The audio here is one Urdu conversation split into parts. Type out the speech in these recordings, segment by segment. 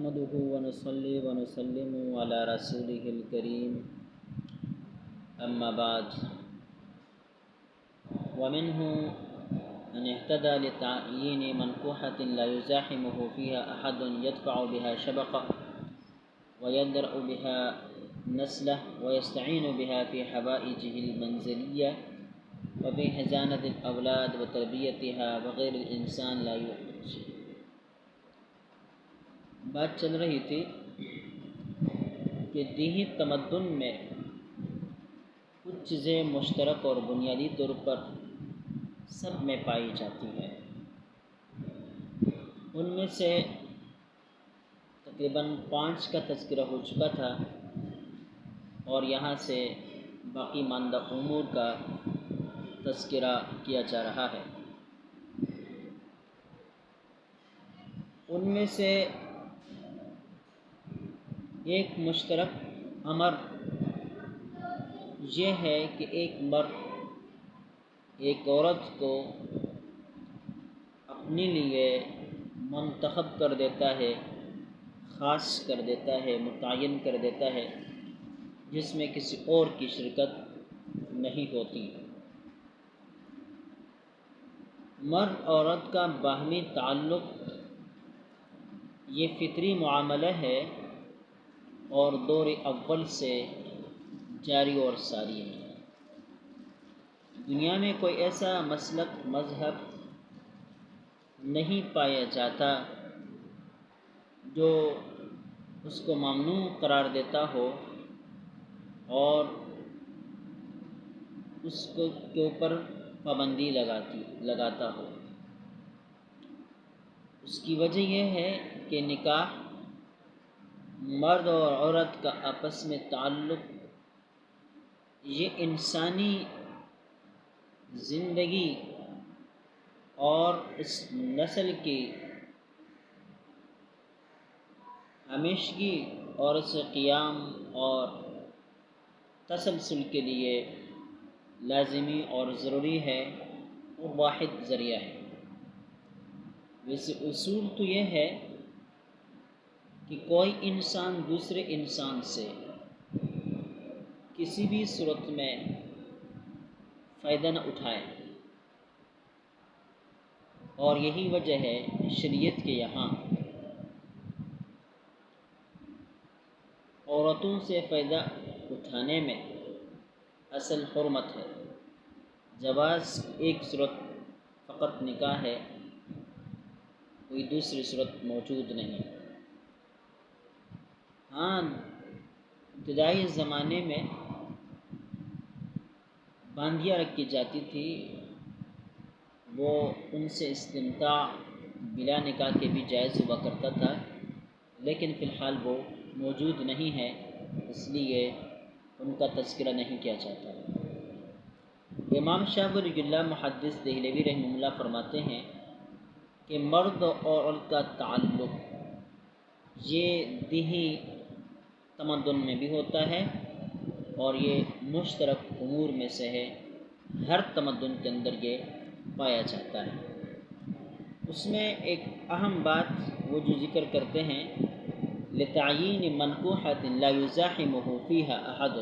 نحمده ونصلي ونسلم على رسوله الكريم أما بعد ومنه من اهتدى لتعيين منكوحة لا يزاحمه فيها أحد يدفع بها شبقة ويدرأ بها نسله ويستعين بها في حوائجه المنزلية وفي حضانة الأولاد وتربيتها وغير الإنسان لا يحتاج. بات چل رہی تھی کہ دیہی تمدن میں کچھ چیزیں مشترک اور بنیادی طور پر سب میں پائی جاتی ہیں. ان میں سے تقریباً 5 کا تذکرہ ہو چکا تھا اور یہاں سے باقی ماندہ امور کا تذکرہ کیا جا رہا ہے. ان میں سے ایک مشترک امر یہ ہے کہ ایک مرد ایک عورت کو اپنے لیے منتخب کر دیتا ہے، خاص کر دیتا ہے، متعین کر دیتا ہے، جس میں کسی اور کی شرکت نہیں ہوتی. مرد عورت کا باہمی تعلق یہ فطری معاملہ ہے اور دور اول سے جاری اور ساری ہے. دنیا میں کوئی ایسا مسلک مذہب نہیں پایا جاتا جو اس کو ممنوع قرار دیتا ہو اور اس کے اوپر پابندی لگاتا ہو. اس کی وجہ یہ ہے کہ نکاح مرد اور عورت کا آپس میں تعلق یہ انسانی زندگی اور اس نسل کی ہمیشگی اور اس قیام اور تسلسل کے لیے لازمی اور ضروری ہے اور واحد ذریعہ ہے. ویسے اصول تو یہ ہے کہ کوئی انسان دوسرے انسان سے کسی بھی صورت میں فائدہ نہ اٹھائے، اور یہی وجہ ہے شریعت کے یہاں عورتوں سے فائدہ اٹھانے میں اصل حرمت ہے. جواز ایک صورت فقط نکاح ہے، کوئی دوسری صورت موجود نہیں. ہاں، ابتدائی زمانے میں باندیاں رکھی جاتی تھی، وہ ان سے استمتاع بلا نکاح کے بھی جائز ہوا کرتا تھا، لیکن فی الحال وہ موجود نہیں ہے، اس لیے ان کا تذکرہ نہیں کیا جاتا. امام شاہ ولی اللہ محدث دہلوی رحمہ اللہ فرماتے ہیں کہ مرد اور عورت کا تعلق یہ دیہی تمدن میں بھی ہوتا ہے اور یہ مشترک امور میں سے ہے، ہر تمدن کے اندر یہ پایا جاتا ہے. اس میں ایک اہم بات وہ جو ذکر کرتے ہیں لتعیین منکوحۃ لا یزاحمہ فیہا احد،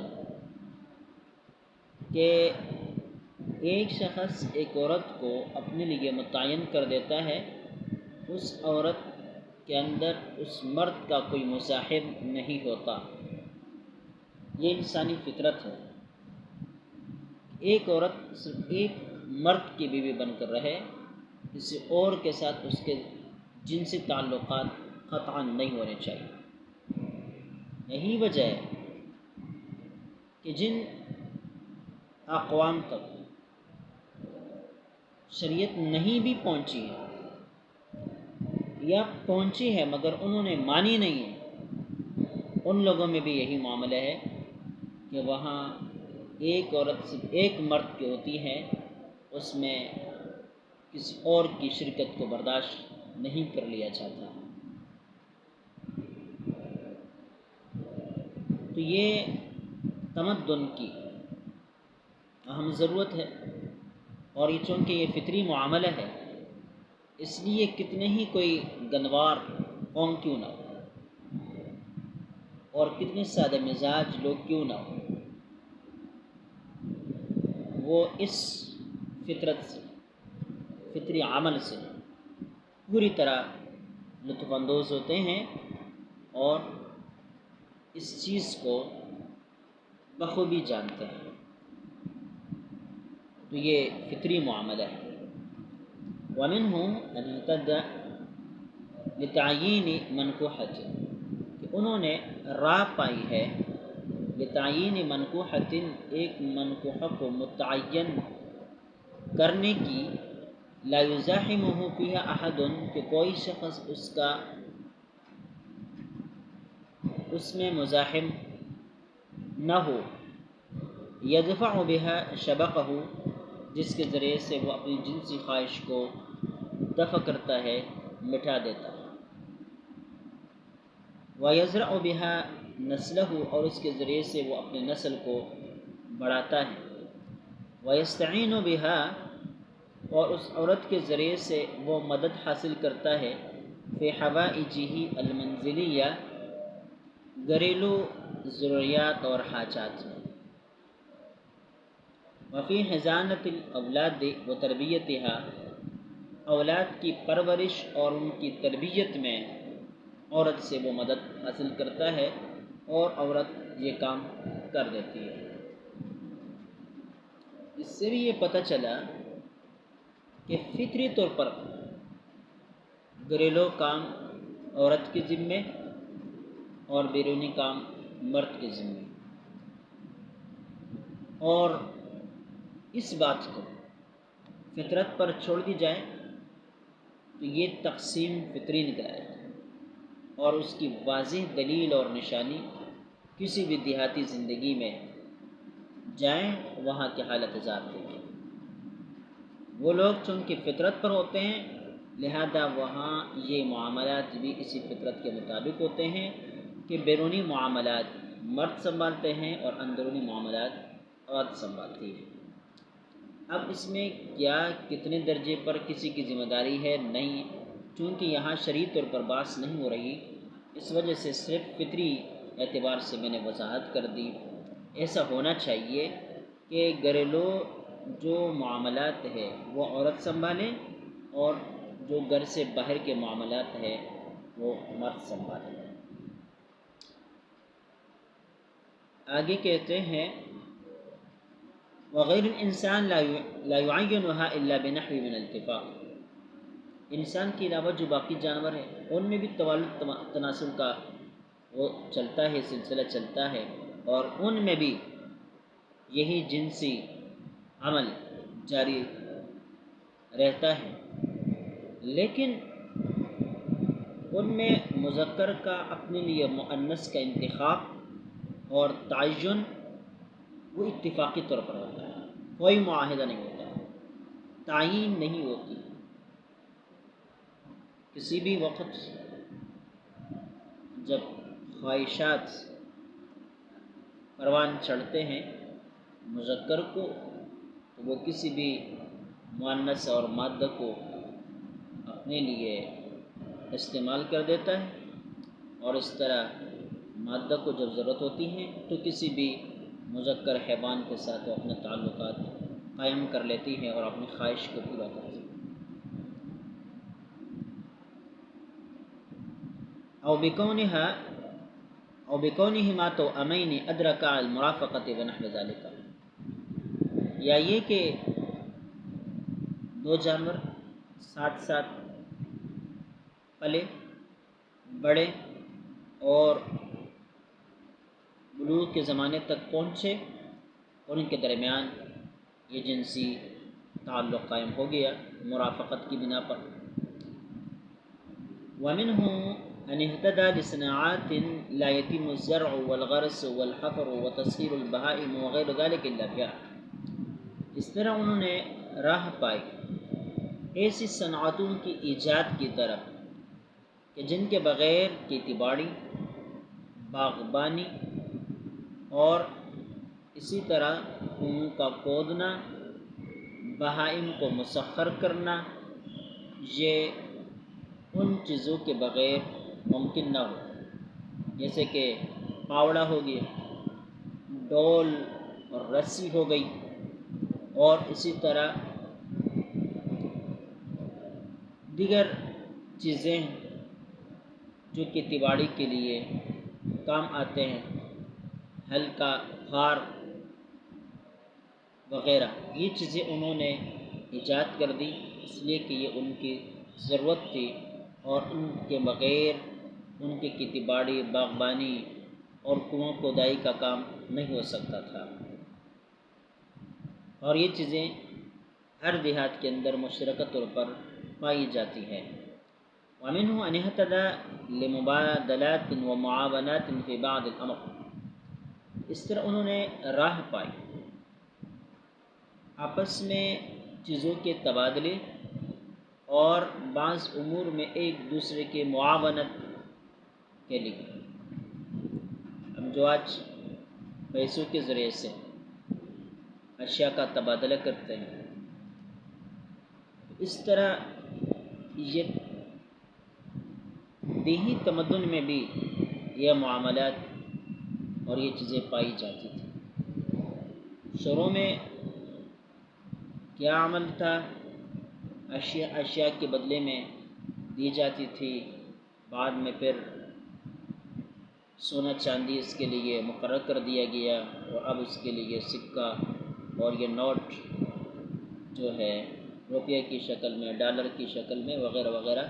کہ ایک شخص ایک عورت کو اپنے لیے متعین کر دیتا ہے، اس عورت کے اندر اس مرد کا کوئی مصاحب نہیں ہوتا. یہ انسانی فطرت ہے. ایک عورت صرف ایک مرد کی بیوی بن کر رہے، کسی اور کے ساتھ اس کے جنسی تعلقات قطعاً نہیں ہونے چاہیے. یہی وجہ ہے کہ جن اقوام تک شریعت نہیں بھی پہنچی ہے یا پہنچی ہے مگر انہوں نے مانی نہیں ہے، ان لوگوں میں بھی یہی معاملہ ہے کہ وہاں ایک عورت صرف ایک مرد کی ہوتی ہے، اس میں کسی اور کی شرکت کو برداشت نہیں کر لیا جاتا. تو یہ تمدن کی اہم ضرورت ہے، اور یہ چونکہ یہ فطری معاملہ ہے، اس لیے کتنے ہی کوئی گنوار قوم کیوں نہ ہو، اور کتنے سادہ مزاج لوگ کیوں نہ ہو، وہ اس فطرت سے، فطری عمل سے پوری طرح لطف اندوز ہوتے ہیں اور اس چیز کو بخوبی جانتے ہیں۔ تو یہ فطری معاملہ ہے۔ وَمِنْهُمْ أَنْ اهْتَدَّ لِتَعْيِينِ مَنْكُوحَةٍ، کہ انہوں نے راہ پائی ہے لِتَعْيِينِ مَنْكُوحَةٍ، ایک منکوحہ کو متعین کرنے کی، لا يزاحمه فيها أحد، کہ کوئی شخص اس میں مزاحم نہ ہو، يدفع بها شبقه، جس کے ذریعے سے وہ اپنی جنسی خواہش کو دفع کرتا ہے، مٹا دیتا ہے، ويزرع بها نسله، اور اس کے ذریعے سے وہ اپنے نسل کو بڑھاتا ہے، ويستعين بها، اور اس عورت کے ذریعے سے وہ مدد حاصل کرتا ہے، في حوائجه المنزلیہ، گھریلو ضروریات اور حاجات میں، وفی حضانت الاولاد و تربیتها، اولاد کی پرورش اور ان کی تربیت میں عورت سے وہ مدد حاصل کرتا ہے اور عورت یہ کام کر دیتی ہے۔ اس سے بھی یہ پتہ چلا کہ فطری طور پر گھریلو کام عورت کے ذمے اور بیرونی کام مرد کے ذمے، اور اس بات کو فطرت پر چھوڑ دی جائے تو یہ تقسیم فطری نکل آئے گی، اور اس کی واضح دلیل اور نشانی کسی بھی دیہاتی زندگی میں جائیں، وہاں کے حالت ذات دیکھیں۔ وہ لوگ چونکہ فطرت پر ہوتے ہیں، لہذا وہاں یہ معاملات بھی اسی فطرت کے مطابق ہوتے ہیں کہ بیرونی معاملات مرد سنبھالتے ہیں اور اندرونی معاملات عورت سنبھالتی ہے۔ اب اس میں کیا کتنے درجے پر کسی کی ذمہ داری ہے، نہیں، چونکہ یہاں شرعی طور پر بحث نہیں ہو رہی، اس وجہ سے صرف فطری اعتبار سے میں نے وضاحت کر دی۔ ایسا ہونا چاہیے کہ گھریلو جو معاملات ہے وہ عورت سنبھالیں، اور جو گھر سے باہر کے معاملات ہیں وہ مرد سنبھالیں۔ آگے کہتے ہیں وغیر الانسان لا يعينها الا بنحو من الاتفاق، انسان کے علاوہ جو باقی جانور ہیں ان میں بھی توالد تناسل کا وہ چلتا ہے، سلسلہ چلتا ہے، اور ان میں بھی یہی جنسی عمل جاری رہتا ہے، لیکن ان میں مذکر کا اپنے لیے مؤنث کا انتخاب اور تعین وہ اتفاقی طور پر ہوتا ہے، کوئی معاہدہ نہیں ہوتا، تعین نہیں ہوتی۔ کسی بھی وقت جب خواہشات پروان چڑھتے ہیں مذکر کو، تو وہ کسی بھی مؤنث اور مادہ کو اپنے لیے استعمال کر دیتا ہے، اور اس طرح مادہ کو جب ضرورت ہوتی ہے تو کسی بھی مذکر حیوان کے ساتھ وہ اپنے تعلقات قائم کر لیتی ہے اور اپنی خواہش کو پورا کرتی ہے۔ او بکونہما توأمین ادرکا المرافقۃ ونحو ذلک، یا یہ کہ دو جانور ساتھ ساتھ پلے بڑے اور بلوغ کے زمانے تک پہنچے اور ان کے درمیان یہ جنسی تعلق قائم ہو گیا مرافقت کی بنا پر۔ وَمِنْهُ أَنْ اهْتَدَى لِصِنَاعَاتٍ لَا يَتِمُّ الزَّرْعُ وَالْغَرْسُ وَالْحَفْرُ وَتَسْخِيرُ الْبَهَائِمِ وغير ذلك إلا بها، اس طرح انہوں نے راہ پائی ایسی صنعتوں کی ایجاد کی طرف کہ جن کے بغیر کھیتی باڑی، باغبانی اور اسی طرح کنویں کا کھودنا، بہائم کو مسخر کرنا، یہ ان چیزوں کے بغیر ممکن نہ ہو، جیسے کہ پھاوڑا ہو گیا، ڈول اور رسی ہو گئی، اور اسی طرح دیگر چیزیں جو کھیتی باڑی کے لیے کام آتے ہیں، ہل کا پھار وغیرہ، یہ چیزیں انہوں نے ایجاد کر دی، اس لیے کہ یہ ان کی ضرورت تھی، اور ان کے بغیر ان کی کھیتی باڑی، باغبانی اور کنواں کھودائی کا کام نہیں ہو سکتا تھا۔ اور یہ چیزیں ہر دیہات کے اندر مشترکہ طور پر پائی جاتی ہے۔ وَمِنْهُ أَنْ اهْتَدَى لِمُبَادَلَاتٍ وَمُعَاوَنَاتٍ فِي بَعْضِ الْأَمْرِ، اس طرح انہوں نے راہ پائی آپس میں چیزوں کے تبادلے اور بعض امور میں ایک دوسرے کے معاونت کے لیے۔ ہم جو آج پیسوں کے ذریعے سے اشیاء کا تبادلہ کرتے ہیں، اس طرح یہ دیہی تمدن میں بھی یہ معاملات اور یہ چیزیں پائی جاتی تھیں۔ شروع میں کیا عمل تھا؟ اشیاء کے بدلے میں دی جاتی تھی، بعد میں پھر سونا چاندی اس کے لیے مقرر کر دیا گیا، اور اب اس کے لیے سکہ اور یہ نوٹ جو ہے روپیہ کی شکل میں، ڈالر کی شکل میں وغیرہ وغیرہ،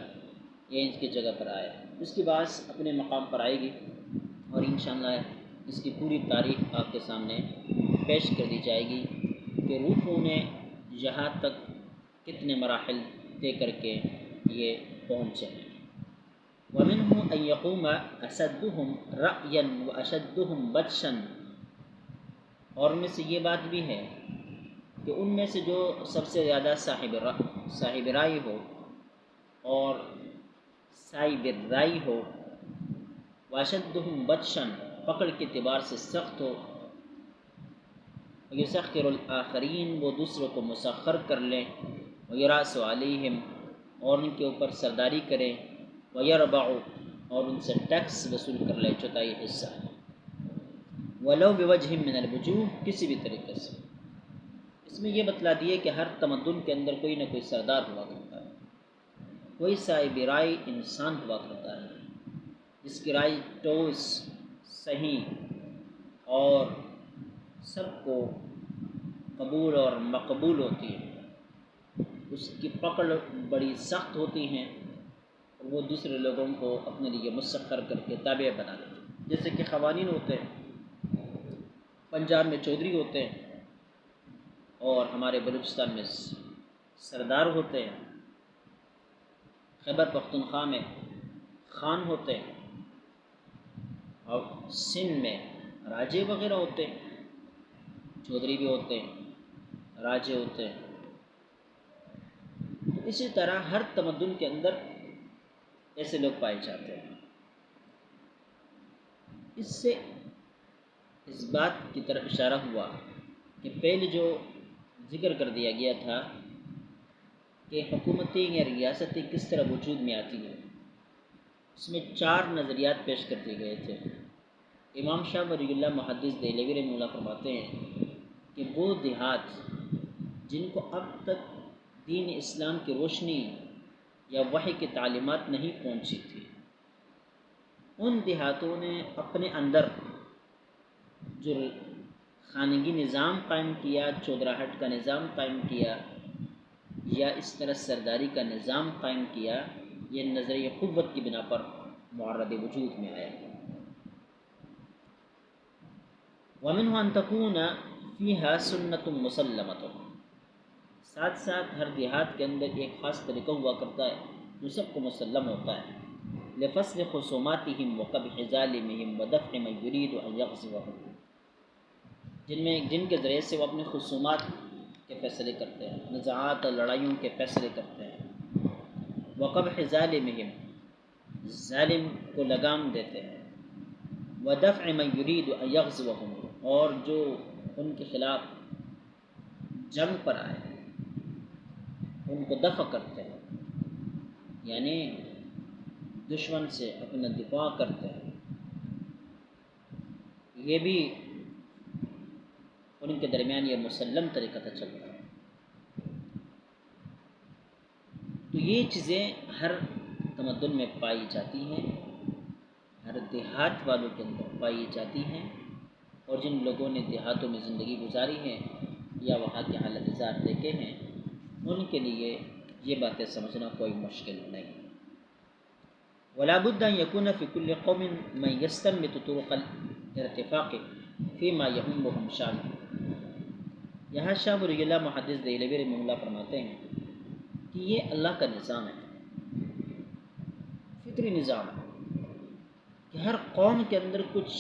یہ اس کی جگہ پر آیا۔ اس کی بات اپنے مقام پر آئے گی، اور انشاءاللہ اس کی پوری تاریخ آپ کے سامنے پیش کر دی جائے گی کہ روحوں نے یہاں تک کتنے مراحل طے کر کے یہ پہنچے ہیں۔ وَمِنْهُ أَنْ يَقُومَ أَشَدُّهُمْ رَأْيًا وَأَشَدُّهُمْ بَطْشًا، اور ان میں سے یہ بات بھی ہے کہ ان میں سے جو سب سے زیادہ صاحب رائے ہو اور صاحب رائے ہو، وَأَشَدُّهُمْ بَطْشًا، پکڑ کے اعتبار سے سخت ہو، وَيُسَخِّرُ الْآخَرِينَ، وہ دوسروں کو مسخر کر لیں، وَيَرَأْسُ عَلَيْهِمْ، اور ان کے اوپر سرداری کریں، وَيَرْبَعُ، اور ان سے ٹیکس وصول کر لیں، چوتھائی حصہ، وَلَوْ بِوَجْهٍ مِّنَ الْوُجُوهِ، کسی بھی طریقے سے۔ اس میں یہ بتلا دیے کہ ہر تمدن کے اندر کوئی نہ کوئی سردار ہوا کرتا ہے، کوئی صاحب رائے انسان ہوا کرتا ہے، جس کی رائے ٹھوس، صحیح اور سب کو قبول اور مقبول ہوتی ہے، اس کی پکڑ بڑی سخت ہوتی ہیں، اور وہ دوسرے لوگوں کو اپنے لیے مسخر کر کے تابع بنا لیتے ہیں۔ جیسے کہ قوانین ہوتے ہیں، پنجاب میں چودھری ہوتے ہیں، اور ہمارے بلوچستان میں سردار ہوتے ہیں، خیبر پختونخوا میں خان ہوتے ہیں، اور سندھ میں راجے وغیرہ ہوتے ہیں، چودھری بھی ہوتے ہیں، راجے ہوتے ہیں۔ تو اسی طرح ہر تمدن کے اندر ایسے لوگ پائے جاتے ہیں۔ اس سے اس بات کی طرف اشارہ ہوا کہ پہلے جو ذکر کر دیا گیا تھا کہ حکومتیں یا ریاستیں کس طرح وجود میں آتی ہیں، اس میں 4 نظریات پیش کر دیے گئے تھے۔ امام شاہ ولی اللہ محدث دہلوی رحمہ اللہ فرماتے ہیں کہ وہ دیہات جن کو اب تک دین اسلام کی روشنی یا وحی کی تعلیمات نہیں پہنچی تھی، ان دیہاتوں نے اپنے اندر جو خانگی نظام قائم کیا، چودراہٹ کا نظام قائم کیا، یا اس طرح سرداری کا نظام قائم کیا، یہ نظریہ قوت کی بنا پر معرض وجود میں آیا۔ وَمِنْهُ أَن تَكُونَ فِيهَا سُنَّةٌ مُسَلَّمَةٌ، ساتھ ساتھ ہر دیہات کے اندر ایک خاص طریقہ ہوا کرتا ہے جو سب کو مسلم ہوتا ہے، لِفَصْلِ خُصُومَاتِهِمْ وَقَبْحِ ظَالِمِهِمْ وَدَفْعِ مَن يُرِيدُ أَن يَغْزِوَهُمْ، جن کے ذریعے سے وہ اپنے خصومات کے فیصلے کرتے ہیں، نزاعات اور لڑائیوں کے فیصلے کرتے ہیں، وَقَبْحِ ظَالِمِهِمْ، ظالم کو لگام دیتے ہیں، وَدَفْعِ مَن يُرِيدُ أَن يَغْزِوَهُمْ، اور جو ان کے خلاف جنگ پر آئے ان کو دفع کرتے ہیں، یعنی دشمن سے اپنا دفاع کرتے ہیں۔ یہ بھی ان کے درمیان یہ مسلم طریقہ تھا چلتا ہے۔ تو یہ چیزیں ہر تمدن میں پائی جاتی ہیں، ہر دیہات والوں کے اندر پائی جاتی ہیں، اور جن لوگوں نے دیہاتوں میں زندگی گزاری ہے یا وہاں کے حالات زار دیکھے ہیں، ان کے لیے یہ باتیں سمجھنا کوئی مشکل نہیں۔ ولا بد ان يكون في كل قوم من يستنبط طرق الارتفاق فيما يهمهم شأنه۔ یہاں شاہ ولی اللہ محدث دہلوی رحمہ اللہ فرماتے ہیں کہ یہ اللہ کا نظام ہے، فطری نظام ہے کہ ہر قوم کے اندر کچھ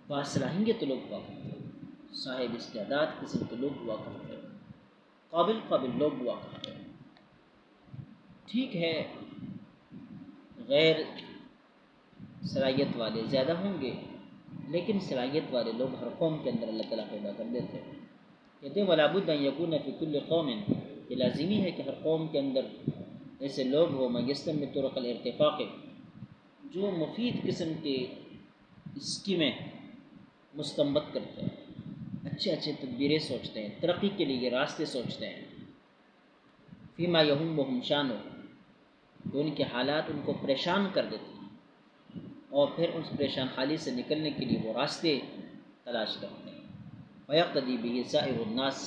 باصلاحیت لوگ ہوا کرتے ہیں، صاحب استعداد قسم کے لوگ ہوا کرتے ہیں، قابل لوگ ہوا کرتے ہیں۔ ٹھیک ہے، غیر صلاحیت والے زیادہ ہوں گے، لیکن صلاحیت والے لوگ ہر قوم کے اندر اللہ تعالیٰ پیدا کر دیتے ہیں۔ کہتے ہیں ولا بد ان یکون فی کل قوم، یہ لازمی ہے کہ ہر قوم کے اندر ایسے لوگ ہوں من یستنبط طرق الارتفاق، جو مفید قسم کے اسکیمیں مستنبط کرتے ہیں، اچھے تدبیریں سوچتے ہیں، ترقی کے لیے راستے سوچتے ہیں۔ فیما یہمہم شانہ، تو ان کے حالات ان کو پریشان کر دیتے ہیں، اور پھر اس پریشان حالی سے نکلنے کے لیے وہ راستے تلاش کرتے ہیں۔ فیقتدی بہ سائر الناس،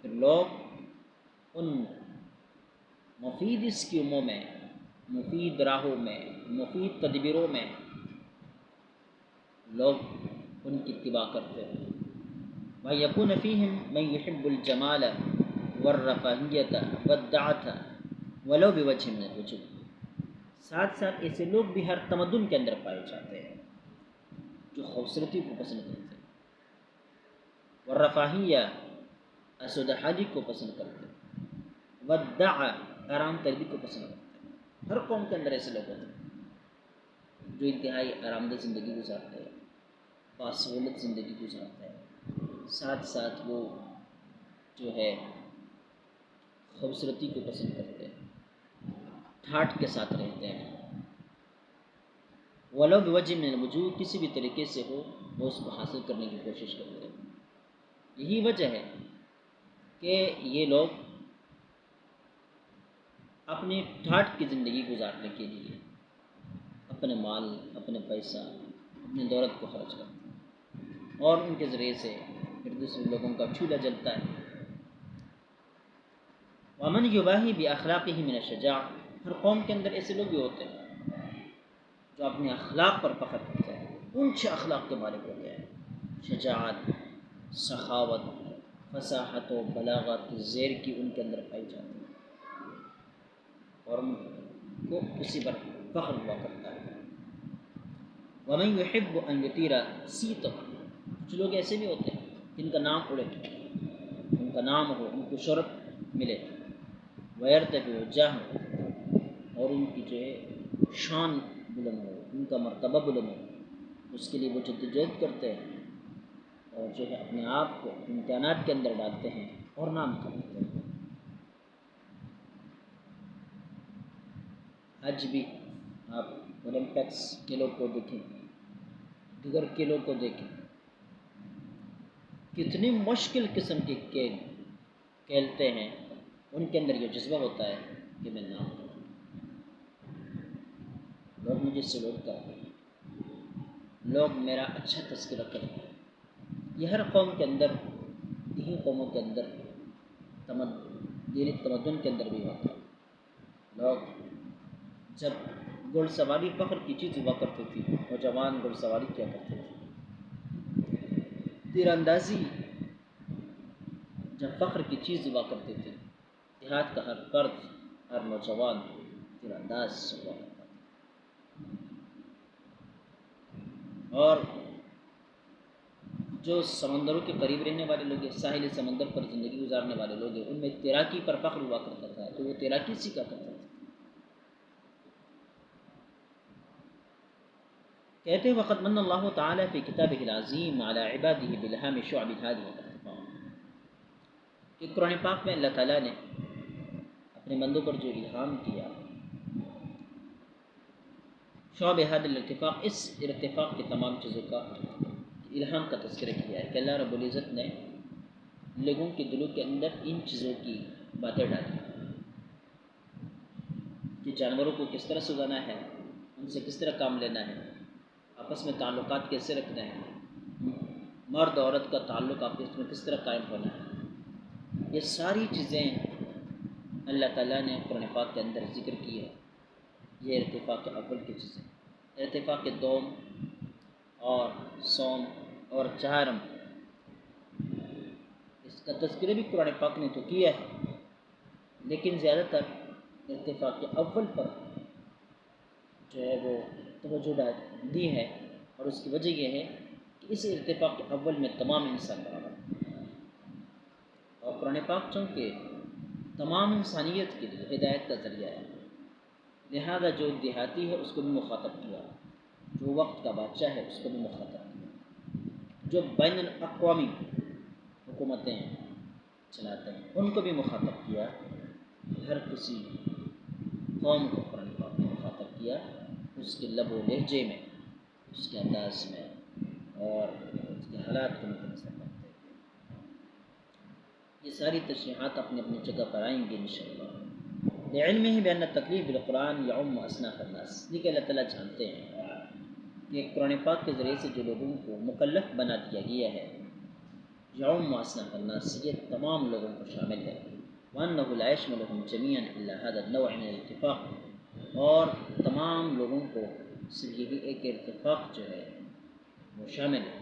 پھر لوگ ان مفید اسکیموں میں، مفید راہوں میں، مفید تدبیروں میں لوگ ان کی اتباع کرتے ہیں۔ وَيَكُونَ فِيهِمْ مَنْ يُحِبُّ الْجَمَالَ وَالرَّفَاهِيَّةَ وَالدَّعَةَ وَلَوْ بِوَجْهٍ مِنَ الْوُجُوهِ، ساتھ ایسے لوگ بھی ہر تمدن کے اندر پائے جاتے ہیں جو خوبصورتی کو پسند کرتے ہیں، والرفاہیہ اسودحالی کو پسند کرتے ہیں، والدعا آرام طلبی کو پسند کرتے ہیں۔ ہر قوم کے اندر ایسے لوگ ہوتے ہیں جو انتہائی آرام دہ زندگی گزارتے ہیں، باسہولت زندگی گزارتے ہیں، ساتھ وہ جو ہے خوبصورتی کو پسند کرتے ہیں، ٹھاٹ کے ساتھ رہتے ہیں، ولو بوجہ من الوجوہ، کسی بھی طریقے سے ہو وہ اس کو حاصل کرنے کی کوشش کرتے ہیں۔ یہی وجہ ہے کہ یہ لوگ اپنی ٹھاٹ کی زندگی گزارنے کے لیے اپنے مال، اپنے پیسہ، اپنی دولت کو خرچ کرتے ہیں، اور ان کے ذریعے سے پھر دوسرے لوگوں کا چولہا جلتا ہے۔ ومن یباہی باخلاقہ من الشجاع، ہر قوم کے اندر ایسے لوگ بھی ہوتے ہیں جو اپنے اخلاق پر فخر کرتے ہیں، اونچے اخلاق کے مالک ہوتے ہیں، شجاعت، سخاوت، فصاحت و بلاغت زیر کی ان کے اندر پائی جاتی ہے، اور ان کو اسی پر فخر ہوا کرتا ہے۔ ومن یحب ان یطیر صیتہ، کچھ لوگ ایسے بھی ہوتے ہیں جن کا نام اڑے، ان کا نام ہو، ان کو شہرت ملے، ویرتفع جاہ، اور ان کی جو ہے شان بلند ہو، ان کا مرتبہ بلند ہو، اس کے لیے وہ جدوجہد کرتے ہیں، اور جو ہے اپنے آپ کو امتحانات کے اندر ڈالتے ہیں اور نام کماتے ہیں۔ آج بھی آپ اولمپکس کھیلوں کو دیکھیں، دیگر کھیلوں کو دیکھیں، کتنی مشکل قسم کے کھیل کھیلتے ہیں، ان کے اندر یہ جذبہ ہوتا ہے کہ میں نام کروں، لوگ مجھے سلوٹ کرتے ہیں، لوگ میرا اچھا تذکرہ کرتے ہیں۔ یہ ہر قوم کے اندر، یہی قوموں کے اندر دینی تمدن کے اندر بھی ہوتا ہے۔ لوگ جب گھڑ سواری فخر کی چیز ہوا کرتی تھی، نوجوان گھڑ سواری کیا کرتے تھے، تیر اندازی جب فخر کی چیز ہوا کرتی تھی، دیہات کا ہر فرد، ہر نوجوان تیر انداز ہوا کرتا تھا، اور جو سمندروں کے قریب رہنے والے لوگ ہیں، ساحل سمندر پر زندگی گزارنے والے لوگ ہیں، ان میں تیراکی پر فخر ہوا کرتا تھا، تو وہ تیراکی سیکھا کرتا تھا۔ کہتے ہیں وقد من اللہ تعالی فی کتابہ العظیم علی عبادہ بالہام شعب الہادی والارتفاع، کہ قرآن پاک میں اللہ تعالیٰ نے اپنے بندوں پر جو الہام کیا شعب هذا الاتفاق، اس ارتفاق کی تمام چیزوں کا الہام کا تذکرہ کیا ہے کہ اللہ رب العزت نے لوگوں کے دلوں کے اندر ان چیزوں کی باتیں ڈالی کہ جانوروں کو کس طرح سزانا ہے، ان سے کس طرح کام لینا ہے، آپس میں تعلقات کیسے رکھنا ہے، مرد عورت کا تعلق آپس میں کس طرح قائم ہونا ہے، یہ ساری چیزیں اللہ تعالیٰ نے قرآن پاک کے اندر ذکر کی ہے۔ یہ ارتفاق اول کی چیزیں، ارتفاق دوم اور سوم اور چہارم، اس کا تذکرہ بھی قرآن پاک نے تو کیا ہے، لیکن زیادہ تر ارتفاق اول پر جو ہے وہ توجہ دی ہے، اور اس کی وجہ یہ ہے کہ اس ارتفاق اول میں تمام انسان برابر ہیں، اور قرآن پاک چونکہ تمام انسانیت کے لیے ہدایت کا ذریعہ ہے، لہذا جو دیہاتی ہے اس کو بھی مخاطب کیا، جو وقت کا بادشاہ ہے اس کو بھی مخاطب کیا، جو بین الاقوامی حکومتیں چلاتے ہیں ان کو بھی مخاطب کیا، ہر کسی قوم کو قرآن پاک نے مخاطب کیا، اس کے لب و لہجے میں، اس کے انداز میں اور اس کے حالات کو متنظر کرتے ہیں۔ یہ ساری تشریحات اپنی اپنی جگہ پر آئیں گی انشاءاللہ۔ لعلمہ بأن التکلیف بالقرآن یعم اصناف الناس، یہ کہ اللہ تعالیٰ جانتے ہیں کہ قرآن پاک کے ذریعے سے جو لوگوں کو مکلف بنا دیا گیا ہے، یعم اصناف الناس، یہ تمام لوگوں کو شامل ہے، وأنه لا يشملهم جميعا إلا هذا النوع من الاتفاق، اور تمام لوگوں کو صرف یہی ایک اتفاق جو ہے وہ شامل ہے۔